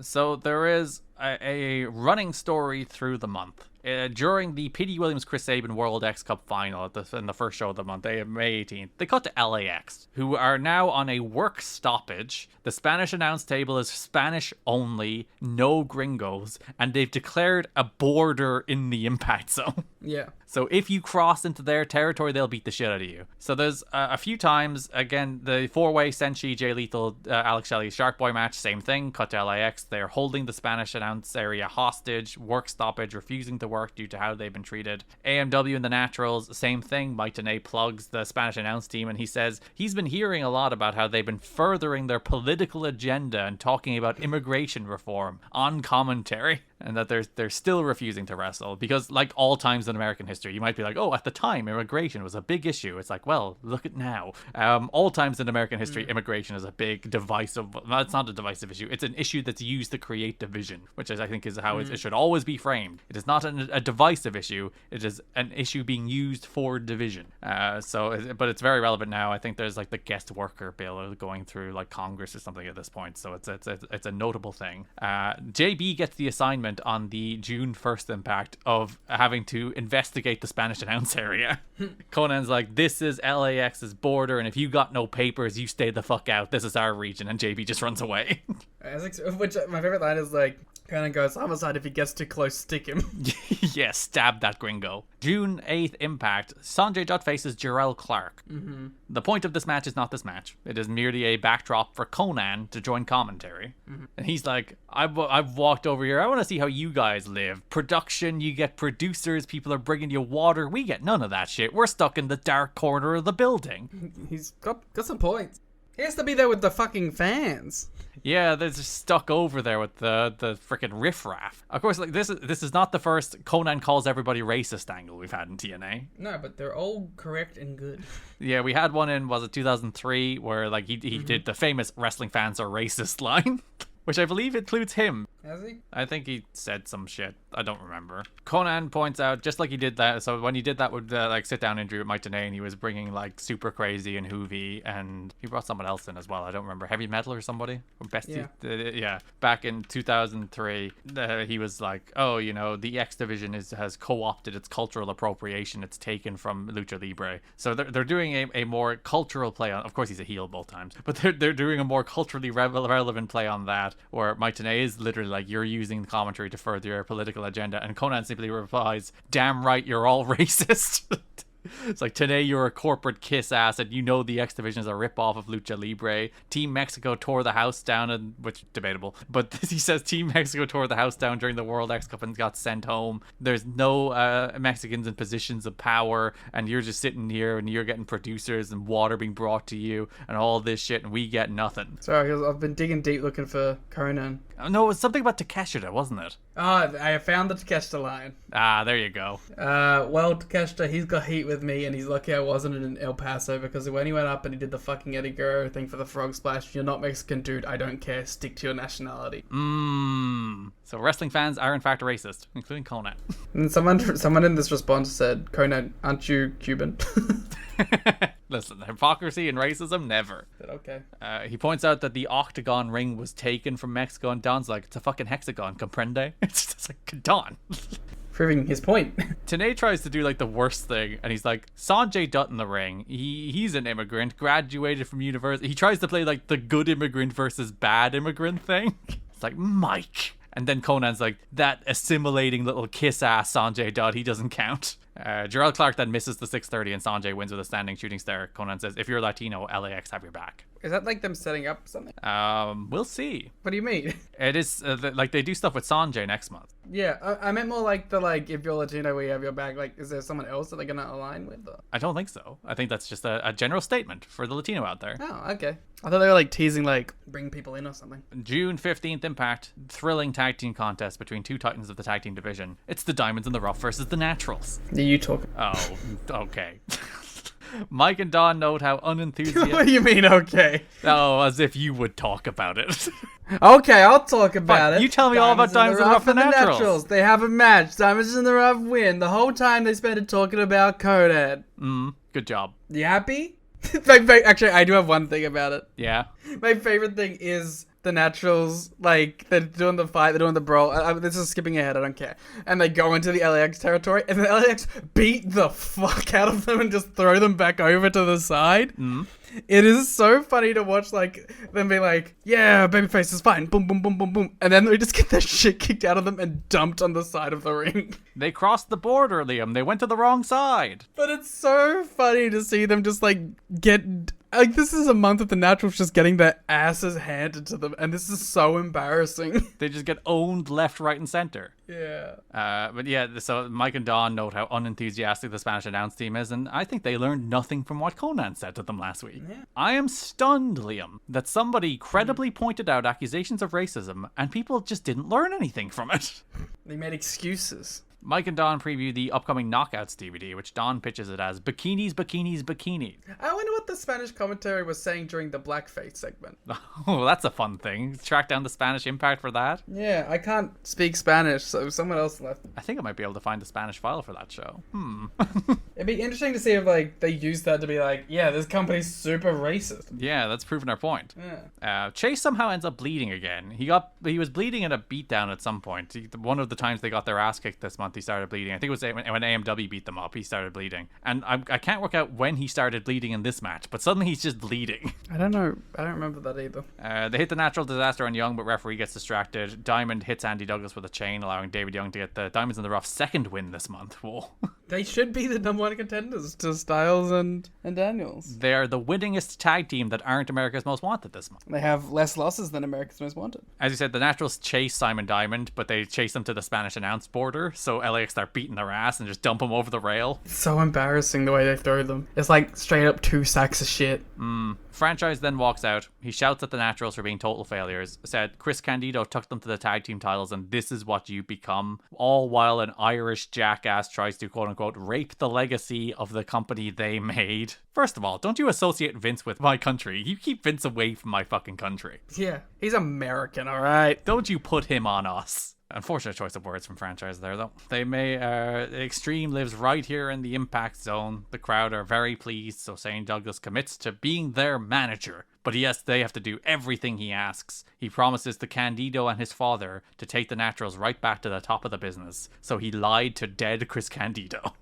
So there is a running story through the month. During the Petey Williams-Chris Sabin World X Cup final in the first show of the month, May 18th, they cut to LAX, who are now on a work stoppage. The Spanish announce table is Spanish only, no gringos, and they've declared a border in the impact zone. Yeah. So if you cross into their territory, they'll beat the shit out of you. So there's a few times, again, the four-way Senshi, Jay Lethal, Alex Shelley, Shark Boy match, same thing, cut to LAX. They're holding the Spanish announce area hostage, work stoppage, refusing to work due to how they've been treated. AMW and the Naturals, same thing. Mike Tenay plugs the Spanish announce team, and he says he's been hearing a lot about how they've been furthering their political agenda and talking about immigration reform on commentary. And that they're still refusing to wrestle because, like all times in American history, you might be like, oh, at the time, immigration was a big issue. It's like, well, look at now. All times in American history, immigration is a big divisive... No, it's not a divisive issue. It's an issue that's used to create division, which I think is how it should always be framed. It is not a divisive issue. It is an issue being used for division. But it's very relevant now. I think there's like the guest worker bill going through like Congress or something at this point. So it's a notable thing. JB gets the assignment on the June 1st impact of having to investigate the Spanish announce area. Konnan's like, this is LAX's border, and if you got no papers, you stay the fuck out. This is our region, and JB just runs away. Which my favorite line is like, Konnan goes, homicide, if he gets too close, stick him. Yeah, stab that gringo. June 8th impact, Sanjay Dutt faces Jarrell Clark. Mm-hmm. The point of this match is not this match. It is merely a backdrop for Konnan to join commentary. Mm-hmm. And he's like, I've walked over here. I want to see how you guys live. Production, you get producers, people are bringing you water. We get none of that shit. We're stuck in the dark corner of the building. He's got some points. He has to be there with the fucking fans. Yeah, they're just stuck over there with the freaking riffraff. Of course, like this is not the first Konnan calls everybody racist angle we've had in TNA. No, but they're all correct and good. Yeah, we had one in, was it 2003, where like he did the famous wrestling fans are racist line. Which I believe includes him. Has he? I think he said some shit. I don't remember. Konnan points out, just like he did that, so when he did that with like sit-down injury with Mike Tenay, and he was bringing like Super Crazy and Hoovy, and he brought someone else in as well. I don't remember. Heavy Metal or somebody? Or Bestie? Yeah. Back in 2003, he was like, oh, you know, the X Division has co-opted its cultural appropriation. It's taken from Lucha Libre. So they're doing a more cultural play on, of course he's a heel both times, but they're doing a more culturally relevant play on that, where Mike Tenay is literally like, you're using the commentary to further your political agenda, and Konnan simply replies, damn right, you're all racist. It's like, today you're a corporate kiss ass and you know the X Division is a rip-off of Lucha Libre. Team Mexico tore the house down, and which debatable, but he says Team Mexico tore the house down during the World X Cup and got sent home. There's no Mexicans in positions of power, and you're just sitting here and you're getting producers and water being brought to you and all this shit, and we get nothing. Sorry, because I've been digging deep looking for Konnan. No, it was something about Takeshita, wasn't it? Oh, I found the Takeshita line. Ah, there you go. Well, Takeshita, he's got heat with me, and he's lucky I wasn't in El Paso, because when he went up and he did the fucking Eddie Guerrero thing for the frog splash, you're not Mexican, dude, I don't care, stick to your nationality. So wrestling fans are in fact racist, including Konnan. And someone in this response said, Konnan, aren't you Cuban? Listen, hypocrisy and racism, never. Okay. He points out that the octagon ring was taken from Mexico, and Don's like, it's a fucking hexagon, comprende? It's just like, Don. Proving his point. Tenay tries to do like the worst thing, and he's like, Sanjay Dutt in the ring. He's an immigrant, graduated from university. He tries to play like the good immigrant versus bad immigrant thing. It's like, Mike. And then Konnan's like, that assimilating little kiss-ass Sanjay Dutt, he doesn't count. Jarrell Clark then misses the 630, and Sanjay wins with a standing shooting star. Konnan says, if you're Latino, LAX have your back. Is that like them setting up something? We'll see. What do you mean? It is, like, they do stuff with Sanjay next month. Yeah, I meant more like if you're Latino, we have your back. Like, is there someone else that they're going to align with? Or? I don't think so. I think that's just a general statement for the Latino out there. Oh, okay. I thought they were like teasing, like, bring people in or something. June 15th Impact, thrilling tag team contest between two titans of the tag team division. It's the Diamonds in the Rough versus the Naturals. Yeah, you talk. Oh, okay. Mike and Don note how unenthusiastic... What do you mean, okay? Oh, as if you would talk about it. Okay, I'll talk about it. You tell me all about Diamonds in the Rough and the Naturals. They have a match. Diamonds in the Rough win. The whole time they spent it talking about Konnan. Good job. You happy? Actually, I do have one thing about it. Yeah? My favorite thing is the Naturals, like, they're doing the fight, they're doing the brawl. This is skipping ahead, I don't care. And they go into the LAX territory, and the LAX beat the fuck out of them and just throw them back over to the side. It is so funny to watch, like, them be like, yeah, babyface is fine, boom, boom, boom, boom, boom. And then they just get their shit kicked out of them and dumped on the side of the ring. They crossed the border, Liam. They went to the wrong side. But it's so funny to see them just, like, get... Like, this is a month of the Naturals just getting their asses handed to them, and this is so embarrassing. They just get owned left, right, and center. Yeah. But yeah, so Mike and Don note how unenthusiastic the Spanish announce team is, and I think they learned nothing from what Konnan said to them last week. Yeah. I am stunned, Liam, that somebody credibly pointed out accusations of racism, and people just didn't learn anything from it. They made excuses. Mike and Don preview the upcoming Knockouts DVD, which Don pitches it as bikinis, bikinis, bikinis. I wonder what the Spanish commentary was saying during the blackface segment. Oh, that's a fun thing. Track down the Spanish impact for that. Yeah, I can't speak Spanish, so someone else left. I think I might be able to find the Spanish file for that show. It'd be interesting to see if, like, they use that to be like, yeah, this company's super racist. Yeah, that's proven our point. Yeah. Chase somehow ends up bleeding again. He was bleeding in a beatdown at some point. One of the times they got their ass kicked this month, he started bleeding. I think it was when AMW beat them up, he started bleeding. And I can't work out when he started bleeding in this match, but suddenly he's just bleeding. I don't know. I don't remember that either. They hit the natural disaster on Young, but referee gets distracted. Diamond hits Andy Douglas with a chain, allowing David Young to get the Diamonds in the Rough second win this month. Whoa. They should be the number one contenders to Styles and Daniels. They are the winningest tag team that aren't America's Most Wanted this month. They have less losses than America's Most Wanted. As you said, the Naturals chase Simon Diamond, but they chase them to the Spanish announce border, so LAX start beating their ass and just dump them over the rail. It's so embarrassing the way they throw them. It's like straight up 2 sacks of shit. Franchise then walks out. He shouts at the Naturals for being total failures. Said Chris Candido took them to the tag team titles and this is what you become. All while an Irish jackass tries to quote unquote rape the legacy of the company they made. First of all, don't you associate Vince with my country. You keep Vince away from my fucking country. Yeah, he's American, alright? Don't you put him on us. Unfortunate choice of words from Franchise there, though. They may, Extreme lives right here in the Impact Zone. The crowd are very pleased, so Shane Douglas commits to being their manager. But yes, they have to do everything he asks. He promises to Candido and his father to take the Naturals right back to the top of the business. So he lied to dead Chris Candido.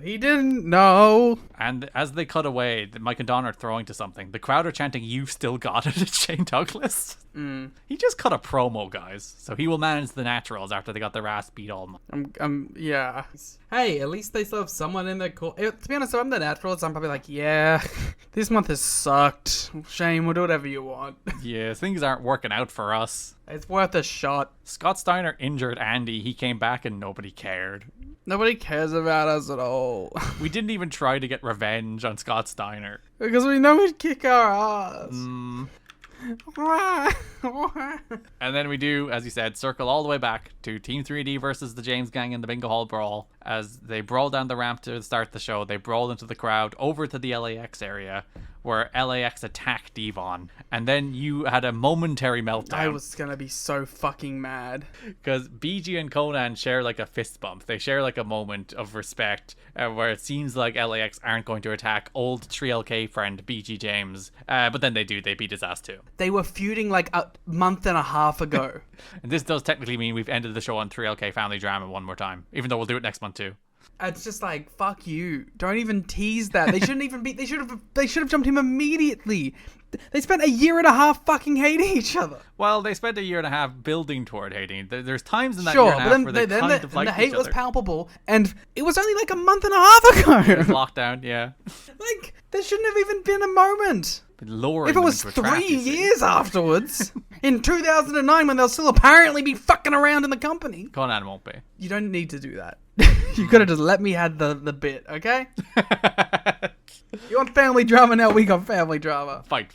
He didn't know. And as they cut away, Mike and Don are throwing to something. The crowd are chanting, "You've still got it," at Shane Douglas. He just cut a promo, guys. So he will manage the Naturals after they got their ass beat all month. Yeah. Hey, at least they still have someone in their To be honest, if I'm the Naturals, I'm probably like, yeah, this month has sucked. Shane, we'll do whatever you want. Yeah, things aren't working out for us. It's worth a shot. Scott Steiner injured Andy. He came back and nobody cared. Nobody cares about us at all. We didn't even try to get revenge on Scott Steiner. Because we know he'd kick our ass. And then we do, as you said, circle all the way back to Team 3D versus the James Gang in the Bingo Hall Brawl. As they brawl down the ramp to start the show, they brawl into the crowd over to the LAX area, where LAX attacked Devon. And then you had a momentary meltdown. I was gonna be so fucking mad. Because BG and Konnan share like a fist bump. They share like a moment of respect where it seems like LAX aren't going to attack old 3LK friend BG James. But then they do. They beat his ass too. They were feuding like a month and a half ago. And this does technically mean we've ended the show on 3LK Family Drama one more time. Even though we'll do it next month too. It's just like, fuck you. Don't even tease that. They shouldn't even be. They should have jumped him immediately. They spent a year and a half fucking hating each other. Well, they spent a year and a half building toward hating. There's times in that sure, year and a half where they then kind of liked the hate each was other. palpable, and it was only like a month and a half ago. Lockdown, yeah. Like, there shouldn't have even been a moment. Lowering If it was them into a trap, 3 you see. years afterwards, in 2009, when they'll still apparently be fucking around in the company. Konnan won't be. You don't need to do that. You could have just let me have the bit, okay? You want family drama now? We got family drama. Fight.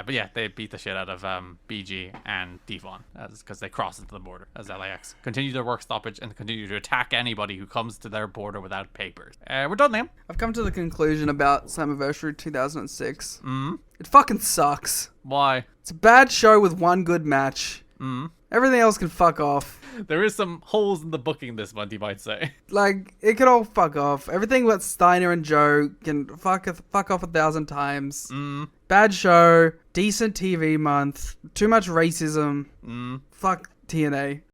But yeah, they beat the shit out of BG and Devon because they crossed into the border as LAX. Continue their work stoppage and continue to attack anybody who comes to their border without papers. We're done, Liam. I've come to the conclusion about Slammiversary 2006. It fucking sucks. Why? It's a bad show with one good match. Everything else can fuck off. There is some holes in the booking this month, you might say. Like, it could all fuck off. Everything with Steiner and Joe can fuck off 1,000 times. Bad show. decent TV month. Too much racism. Fuck TNA.